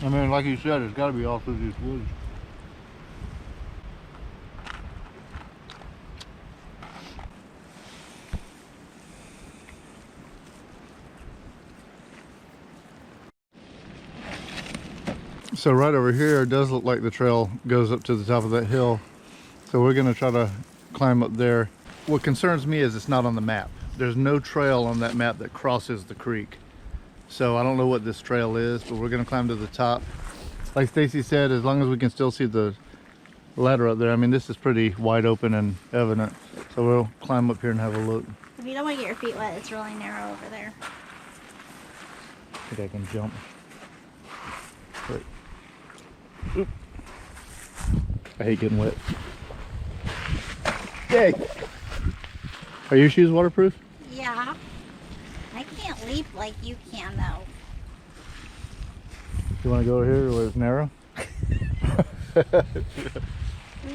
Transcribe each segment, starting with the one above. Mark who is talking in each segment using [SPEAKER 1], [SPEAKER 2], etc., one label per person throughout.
[SPEAKER 1] I mean, like you said, it's got to be all through these woods. So right over here, it does look like the trail goes up to the top of that hill. So we're gonna try to climb up there. What concerns me is it's not on the map. There's no trail on that map that crosses the creek. So I don't know what this trail is, but we're gonna climb to the top. Like Stacey said, as long as we can still see the ladder up there. I mean, this is pretty wide open and evident. So we'll climb up here and have a look.
[SPEAKER 2] If you don't want to get your feet wet, it's really narrow over there.
[SPEAKER 1] I think I can jump. But, oop. I hate getting wet. Yay! Are your shoes waterproof?
[SPEAKER 2] Yeah. I can't leap like you can, though.
[SPEAKER 1] You want to go over here where it's narrow?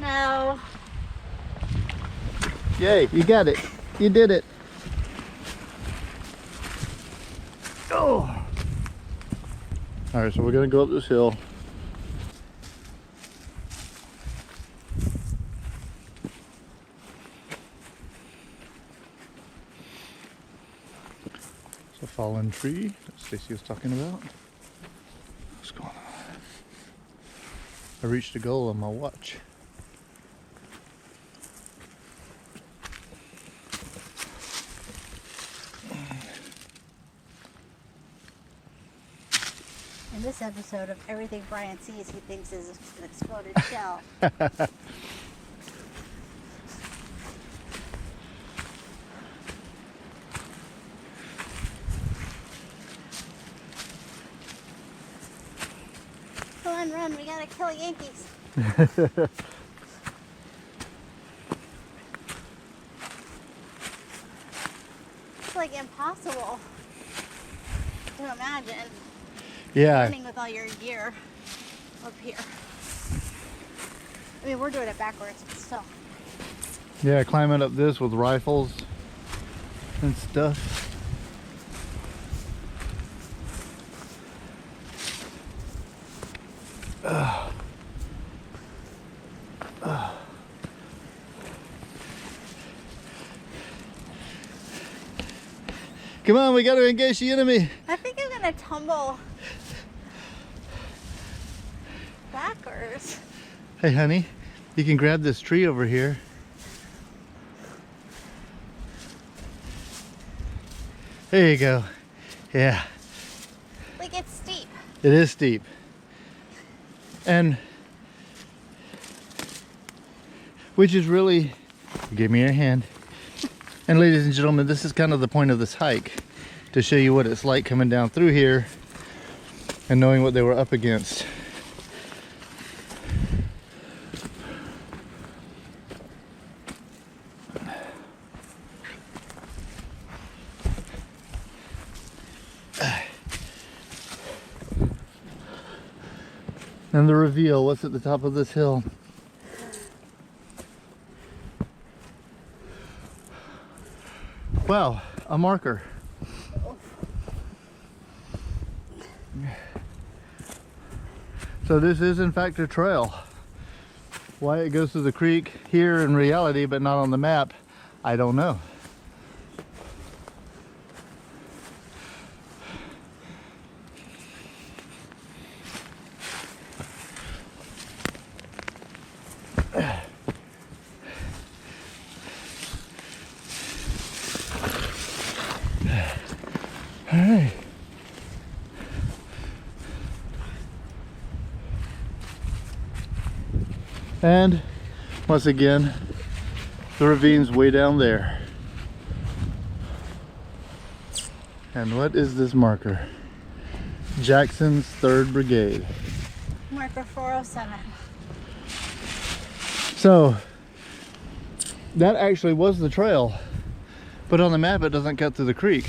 [SPEAKER 2] No.
[SPEAKER 1] Yay, you got it. You did it. Oh. All right, so we're gonna go up this hill. It's a fallen tree that Stacey was talking about. What's going on? I reached a goal on my watch.
[SPEAKER 2] In this episode of everything Brian sees, he thinks is an exploded shell. Come on, run, we gotta kill Yankees. It's like impossible to imagine.
[SPEAKER 1] Yeah.
[SPEAKER 2] Running with all your gear up here. I mean, we're doing it backwards, but still.
[SPEAKER 1] Yeah, climbing up this with rifles and stuff. Come on, we got to engage the enemy.
[SPEAKER 2] I think I'm gonna tumble backwards.
[SPEAKER 1] Hey, honey, you can grab this tree over here. There you go. Yeah.
[SPEAKER 2] Like, it's steep.
[SPEAKER 1] It is steep. And which is really, give me your hand. And ladies and gentlemen, this is kind of the point of this hike, to show you what it's like coming down through here and knowing what they were up against. And the reveal, what's at the top of this hill? Wow, a marker. So this is in fact a trail. Why it goes through the creek here in reality but not on the map, I don't know. All right. And once again, the ravine's way down there. And what is this marker? Jackson's 3rd Brigade.
[SPEAKER 2] Marker 407.
[SPEAKER 1] So that actually was the trail, but on the map it doesn't cut through the creek.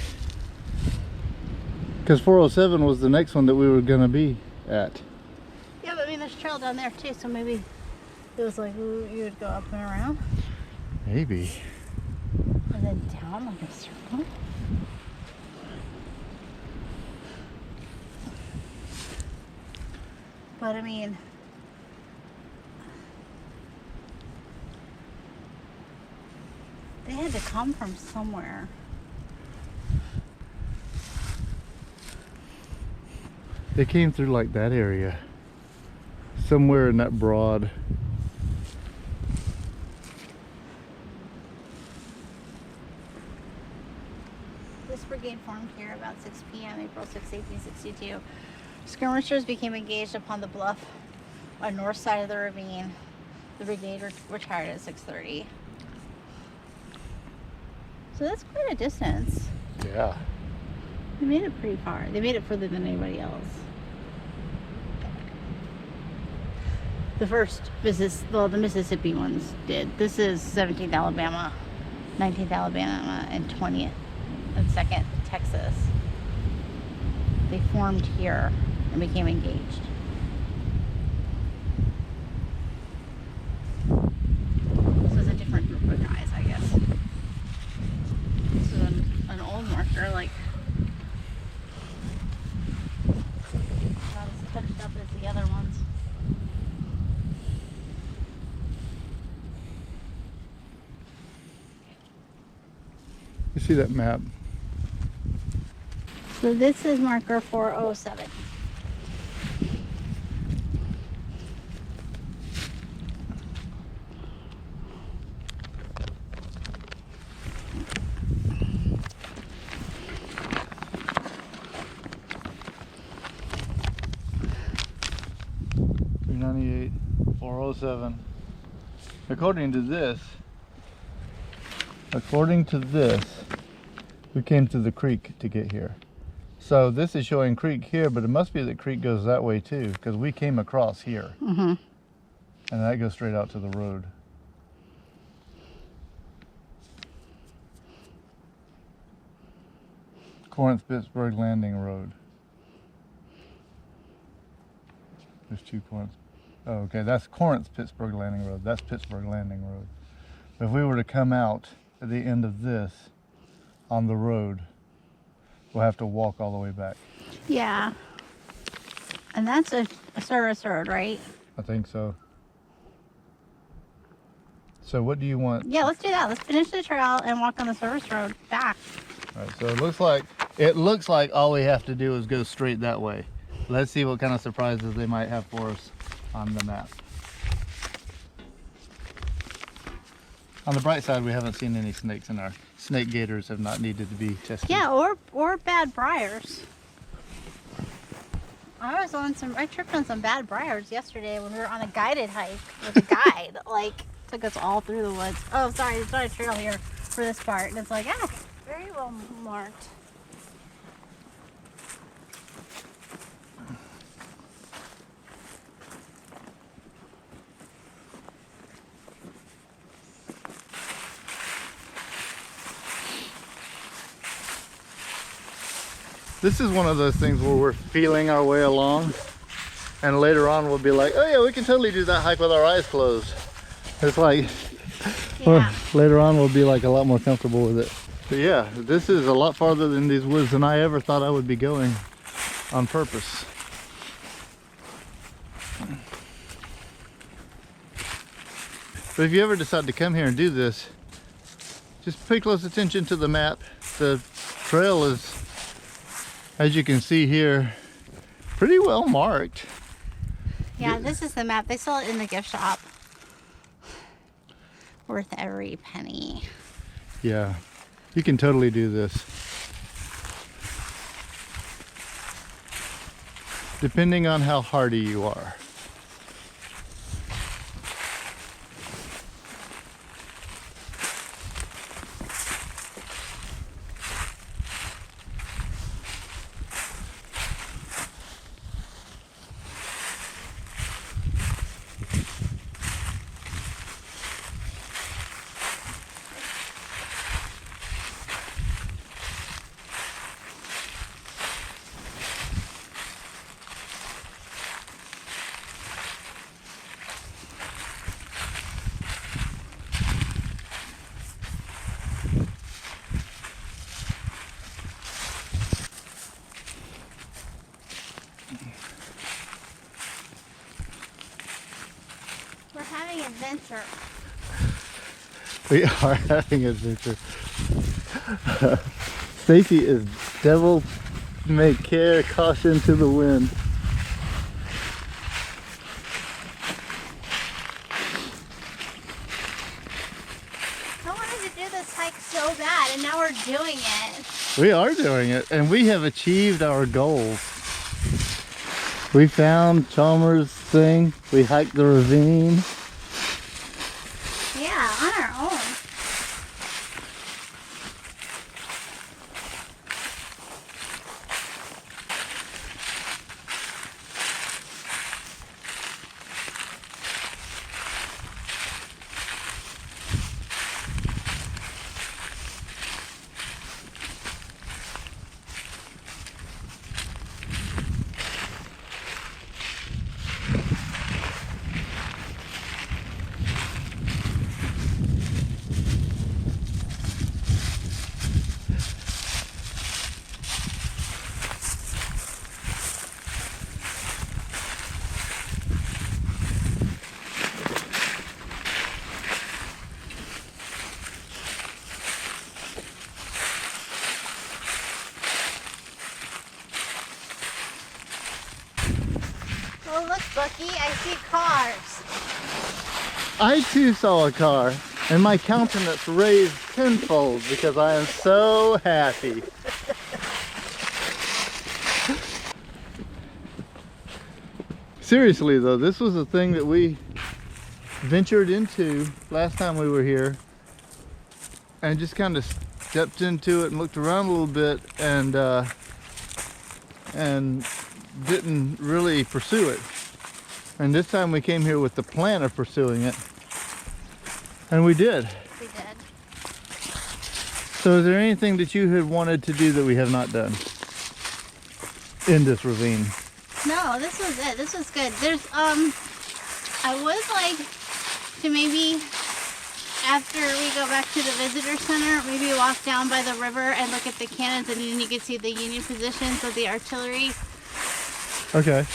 [SPEAKER 1] Because 407 was the next one that we were going to be at.
[SPEAKER 2] Yeah, but I mean, there's a trail down there too, so maybe it was like, ooh, you would go up and around.
[SPEAKER 1] Maybe.
[SPEAKER 2] And then down like a circle. But I mean, they had to come from somewhere.
[SPEAKER 1] They came through like that area. Somewhere in that broad.
[SPEAKER 2] This brigade formed here about 6 p.m. April 6, 1862. Skirmishers became engaged upon the bluff on north side of the ravine. The brigade retired at 6:30. So that's quite a distance.
[SPEAKER 1] Yeah.
[SPEAKER 2] They made it pretty far. They made it further than anybody else. The first visits, well, the Mississippi ones did. This is 17th Alabama, 19th Alabama, and 20th and 2nd Texas. They formed here and became engaged. This was a different group of guys, I guess. This is an old marker, like not as touched up as the other ones.
[SPEAKER 1] You see that map?
[SPEAKER 2] So this is marker 407.
[SPEAKER 1] .398, 407. According to this, we came through the creek to get here. So this is showing creek here, but it must be that creek goes that way too, because we came across here.
[SPEAKER 2] Mm-hmm.
[SPEAKER 1] And that goes straight out to the road. Corinth-Pittsburgh Landing Road. There's 2 Corinth. Oh, okay, that's Corinth-Pittsburgh Landing Road. That's Pittsburgh Landing Road. If we were to come out at the end of this on the road, we'll have to walk all the way back.
[SPEAKER 2] Yeah. And that's a service road, right?
[SPEAKER 1] I think so. So what do you want?
[SPEAKER 2] Yeah, let's do that. Let's finish the trail and walk on the service road back.
[SPEAKER 1] All right, so it looks like all we have to do is go straight that way. Let's see what kind of surprises they might have for us on the map. On the bright side, we haven't seen any snakes, and our snake gators have not needed to be tested.
[SPEAKER 2] Yeah, or bad briars. I tripped on some bad briars yesterday when we were on a guided hike with a guide. Like, took us all through the woods. Oh, sorry, there's not a trail here for this part. And it's like, very well marked.
[SPEAKER 1] This is one of those things where we're feeling our way along, and later on we'll be like, oh yeah, we can totally do that hike with our eyes closed. It's like,
[SPEAKER 2] Yeah.
[SPEAKER 1] later on we'll be like a lot more comfortable with it. But yeah, this is a lot farther than these woods than I ever thought I would be going on purpose. But if you ever decide to come here and do this, just pay close attention to the map. The trail is, as you can see here, pretty well marked.
[SPEAKER 2] Yeah, this is the map. They sell it in the gift shop. Worth every penny.
[SPEAKER 1] Yeah, you can totally do this. Depending on how hardy you are.
[SPEAKER 2] having adventure.
[SPEAKER 1] We are having adventure. Stacey is devil may care, caution to the wind.
[SPEAKER 2] I wanted to do this hike so bad, and now we're doing it.
[SPEAKER 1] We are doing it, and we have achieved our goals. We found Chalmers' thing. We hiked the ravine.
[SPEAKER 2] Yeah, on our own. Oh, look, Bucky, I see cars.
[SPEAKER 1] I too saw a car, and my countenance raised tenfold because I am so happy. Seriously though, this was a thing that we ventured into last time we were here, and just kind of stepped into it and looked around a little bit, and didn't really pursue it. And this time we came here with the plan of pursuing it, and we did.
[SPEAKER 2] We did.
[SPEAKER 1] So is there anything that you had wanted to do that we have not done in this ravine?
[SPEAKER 2] No, this was it. This was good. There's, I would like to maybe, after we go back to the visitor center, maybe walk down by the river and look at the cannons, and then you can see the Union positions of the artillery.
[SPEAKER 1] Okay.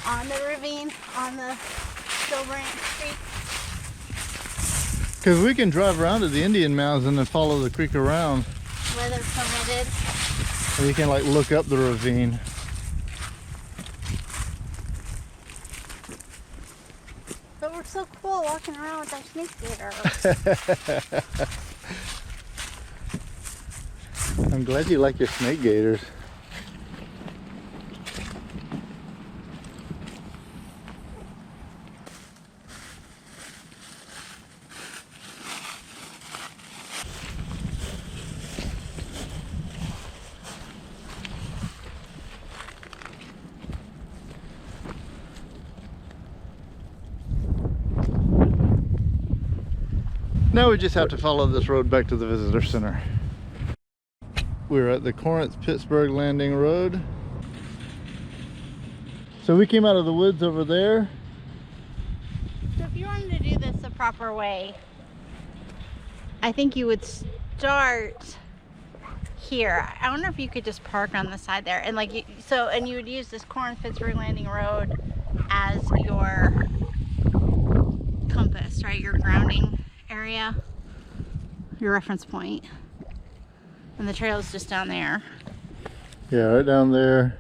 [SPEAKER 2] On the ravine, on the Dill Branch Creek.
[SPEAKER 1] Because we can drive around to the Indian mounds and then follow the creek around.
[SPEAKER 2] Weather permitted.
[SPEAKER 1] And you can like look up the ravine.
[SPEAKER 2] But we're so cool walking around with our snake gator.
[SPEAKER 1] I'm glad you like your snake gators. Now we just have to follow this road back to the visitor center. We're at the Corinth-Pittsburgh Landing Road. So we came out of the woods over there.
[SPEAKER 2] So if you wanted to do this the proper way, I think you would start here. I wonder if you could just park on the side there, and like and you would use this Corinth-Pittsburgh Landing Road as your compass, right? Your grounding area, your reference point, and the trail is just down there.
[SPEAKER 1] Yeah, right down there.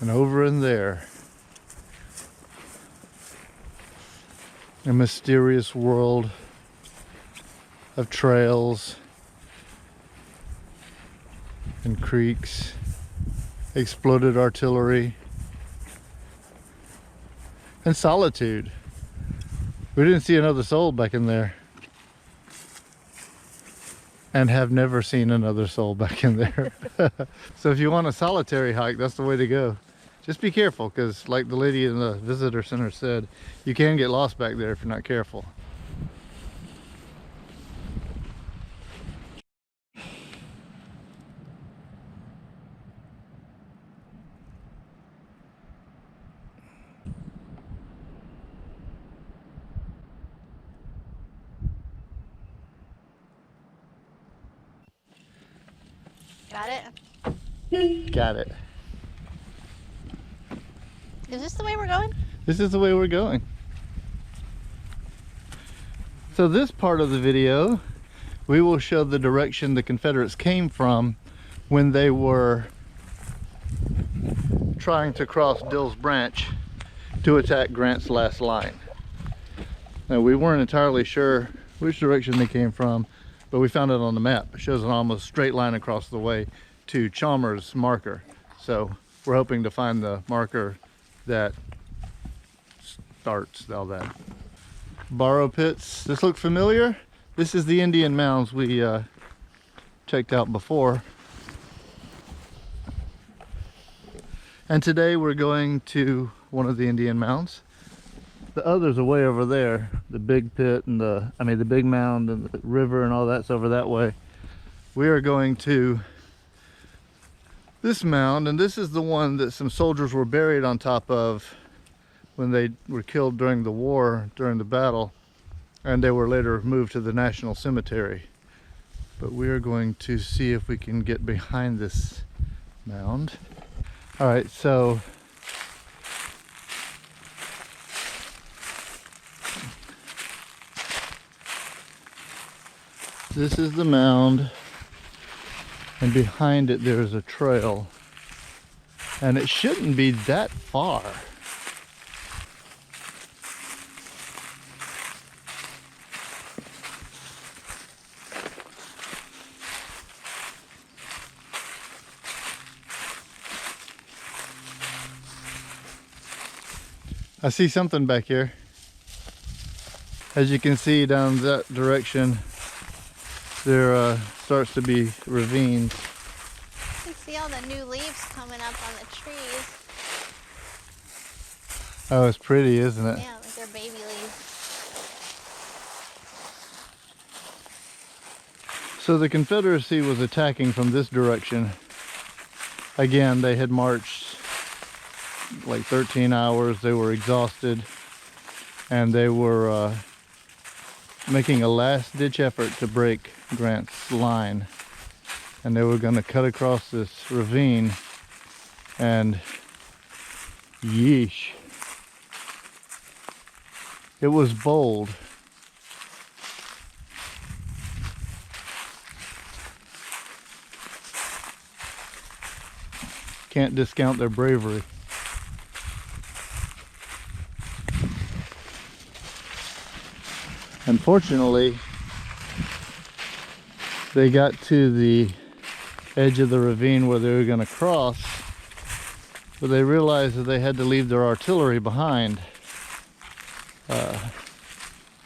[SPEAKER 1] And over in there. A mysterious world of trails and creeks, exploded artillery, and solitude. We didn't see another soul back in there, and have never seen another soul back in there. So if you want a solitary hike, that's the way to go. Just be careful, because like the lady in the visitor center said, you can get lost back there if you're not careful.
[SPEAKER 2] Got it?
[SPEAKER 1] Got it.
[SPEAKER 2] Is this the way we're going?
[SPEAKER 1] This is the way we're going. So this part of the video, we will show the direction the Confederates came from when they were trying to cross Dill's Branch to attack Grant's last line. Now, we weren't entirely sure which direction they came from, but we found it on the map. It shows an almost straight line across the way to Chalmers' marker. So we're hoping to find the marker that starts all that. Borrow pits. This look familiar? This is the Indian mounds we checked out before. And today we're going to one of the Indian mounds. The others are way over there. The big pit and the big mound and the river and all that's over that way. We are going to this mound, and this is the one that some soldiers were buried on top of when they were killed during the war, during the battle, and they were later moved to the National Cemetery. But we are going to see if we can get behind this mound. All right, so this is the mound, and behind it there's a trail, and it shouldn't be that far. I see something back here. As you can see down that direction, there starts to be ravines.
[SPEAKER 2] You can see all the new leaves coming up on the trees.
[SPEAKER 1] Oh, it's pretty, isn't it?
[SPEAKER 2] Yeah, like they're baby leaves.
[SPEAKER 1] So the Confederacy was attacking from this direction. Again, they had marched like 13 hours. They were exhausted, and they were making a last-ditch effort to break Grant's line, and they were going to cut across this ravine, and yeesh, it was bold. Can't discount their bravery. Unfortunately, they got to the edge of the ravine where they were going to cross, but they realized that they had to leave their artillery behind.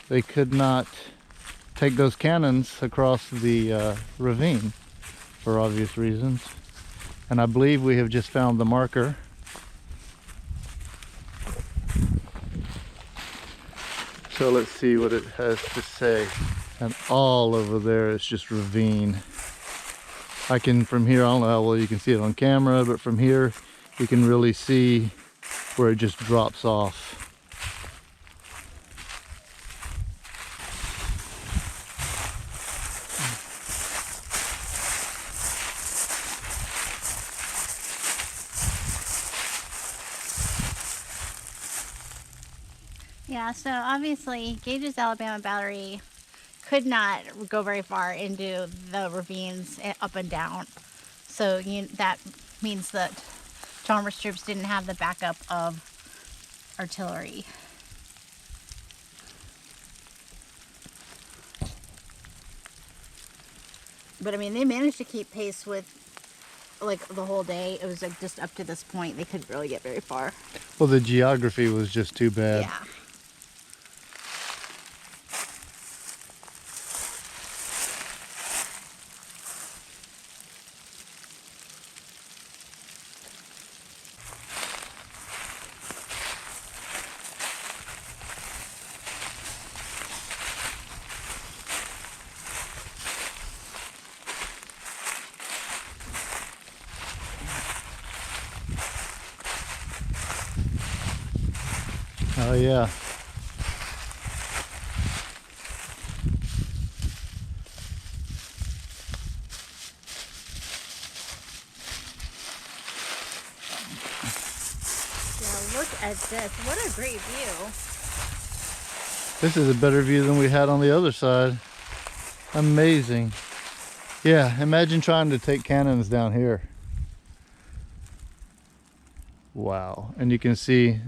[SPEAKER 1] They could not take those cannons across the ravine for obvious reasons. And I believe we have just found the marker. So let's see what it has to say. And all over there is just ravine. I can, from here, I don't know how well you can see it on camera, but from here you can really see where it just drops off.
[SPEAKER 2] Yeah, so obviously Gage's Alabama Battery could not go very far into the ravines up and down. So that means that Chalmers troops didn't have the backup of artillery. But I mean, they managed to keep pace with like the whole day. It was like just up to this point. They couldn't really get very far.
[SPEAKER 1] Well, the geography was just too bad.
[SPEAKER 2] Yeah.
[SPEAKER 1] Oh yeah.
[SPEAKER 2] Look at this. What a great view.
[SPEAKER 1] This is a better view than we had on the other side. Amazing. Yeah, imagine trying to take cannons down here. Wow. And you can see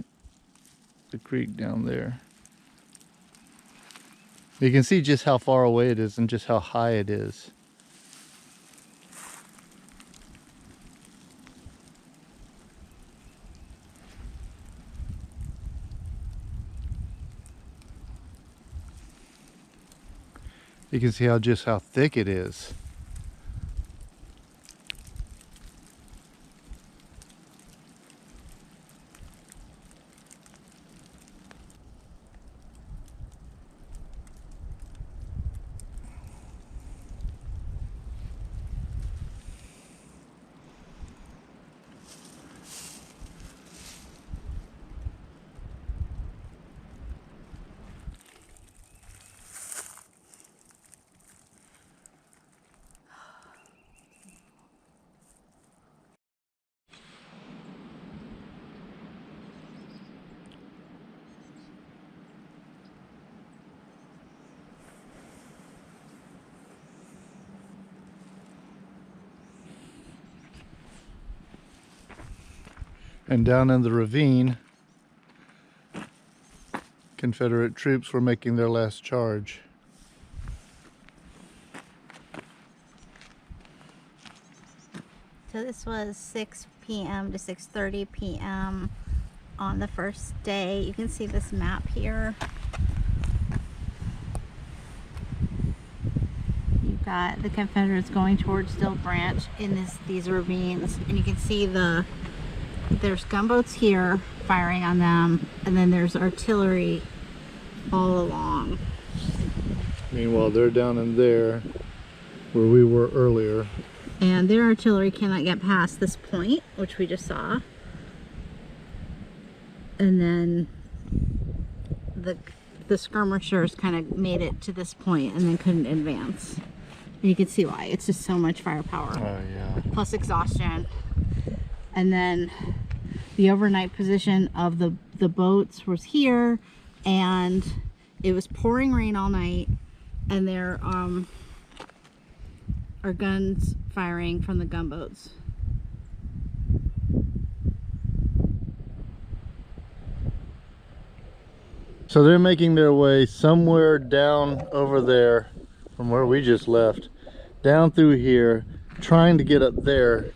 [SPEAKER 1] the creek down there. You can see just how far away it is and just how high it is. You can see just how thick it is. And down in the ravine, Confederate troops were making their last charge.
[SPEAKER 2] So this was 6 p.m. to 6:30 p.m. on the first day. You can see this map here. You've got the Confederates going towards Dill Branch in these ravines, and you can see there's gunboats here firing on them, and then there's artillery all along.
[SPEAKER 1] Meanwhile, they're down in there where we were earlier.
[SPEAKER 2] And their artillery cannot get past this point, which we just saw. And then the skirmishers kind of made it to this point and then couldn't advance. And you can see why. It's just so much firepower.
[SPEAKER 1] Oh, yeah.
[SPEAKER 2] Plus exhaustion. And then the overnight position of the boats was here, and it was pouring rain all night, and there are guns firing from the gunboats.
[SPEAKER 1] So they're making their way somewhere down over there from where we just left, down through here, trying to get up there.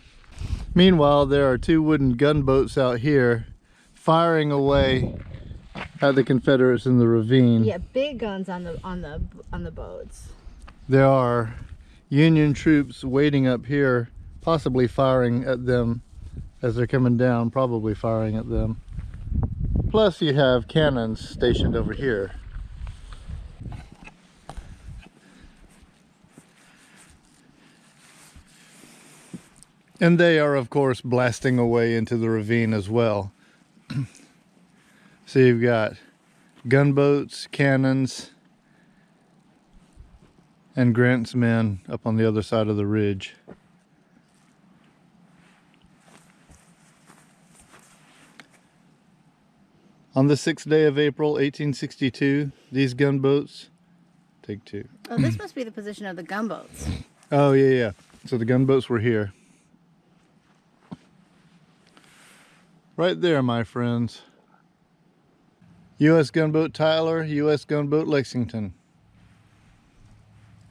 [SPEAKER 1] Meanwhile, there are two wooden gunboats out here firing away at the Confederates in the ravine.
[SPEAKER 2] Yeah, big guns on the boats.
[SPEAKER 1] There are Union troops waiting up here, possibly firing at them as they're coming down, probably firing at them. Plus you have cannons stationed over here. And they are, of course, blasting away into the ravine as well. So you've got gunboats, cannons, and Grant's men up on the other side of the ridge. On the 6th day of April, 1862, these gunboats, take two.
[SPEAKER 2] Oh, this must be the position of the gunboats.
[SPEAKER 1] Oh, yeah, yeah. So the gunboats were here. Right there, my friends. U.S. Gunboat Tyler, U.S. Gunboat Lexington.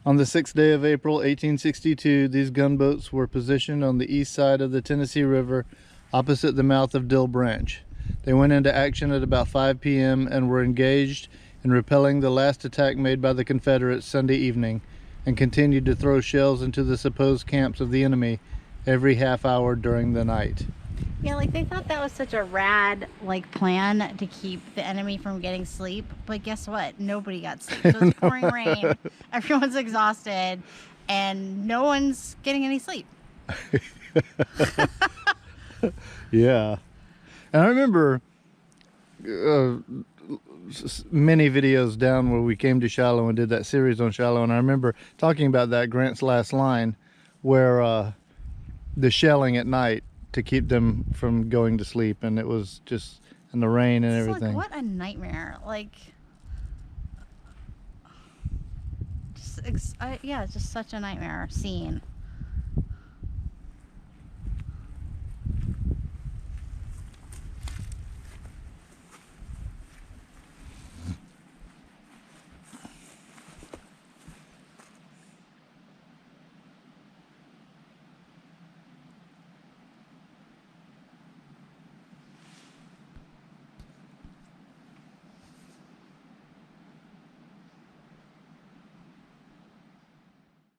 [SPEAKER 1] On the 6th day of April, 1862, these gunboats were positioned on the east side of the Tennessee River, opposite the mouth of Dill Branch. They went into action at about 5 p.m. and were engaged in repelling the last attack made by the Confederates Sunday evening, and continued to throw shells into the supposed camps of the enemy every half hour during the night.
[SPEAKER 2] Yeah, like they thought that was such a rad plan to keep the enemy from getting sleep, but guess what? Nobody got sleep. So it's pouring rain, everyone's exhausted, and no one's getting any sleep.
[SPEAKER 1] Yeah. And I remember many videos down where we came to Shiloh and did that series on Shiloh, and I remember talking about that, Grant's last line, where the shelling at night to keep them from going to sleep, and it was just and the rain and
[SPEAKER 2] It's
[SPEAKER 1] everything.
[SPEAKER 2] like, what a nightmare. Like, yeah, it's just such a nightmare scene.